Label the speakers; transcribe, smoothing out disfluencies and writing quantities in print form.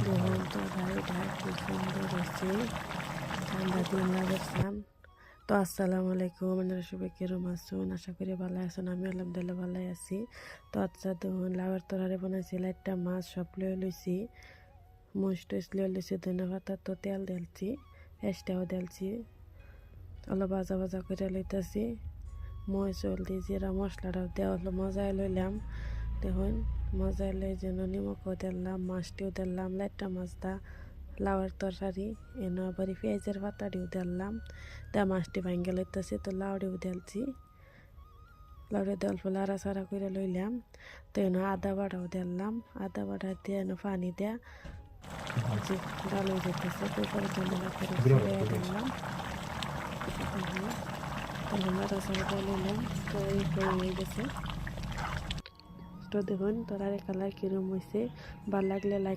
Speaker 1: দেখুন তো গাড়িটা কি সুন্দর হয়েছে, ঠান্ডা দিন লাগাইছিলাম। তো আসসালামু আলাইকুম, আপনারা সবাই কিরম আছেন? আশা করি ভালো আছেন। আমি আলহামদুলিল্লাহ ভালো আছি। তো আচ্ছা দেখুন, লাউয়ের তরকারি বানাইছি, লাইটটা মাছ সব লয়ে লইছি, মুষ টুস লয়ে লইছি, ধনে পাতা তো তেল দিলছি, এসটাও দিলছি, অলপ ভাজা ভাজা করে লইতেছি। মই চলদি জিরা মশলাটাও দেওয়া হলো, মজায় লইলাম। দেখুন মজায় লই যেন নিমকও দিলাম, মাছটিও দিলাম, লাইটটা মাছটা লাউয়ের তরকারি এনে আবার পেঁয়াজের পাতাটিও দিলাম, তা মাছটি ভাঙ্গে লইতেছি। তো লাউটিও দিলছি, লাউটি দেওয়ার ফলে আড়া সারা করে লইলাম। তো এনে আদা বাটাও দিলাম, আদা বাটা দিয়ে এনে পানি দেয়া যে ডাল হয়ে যেতেছে, কুকারের জন্য করে ছেড়ে দিলাম। তাহলে আড়া সারা দিয়ে লইলাম, তো এই হয়ে গেছে। তো দেখুন তরকারি কালার কিরম হয়েছে, ভালো লাগলে লাইক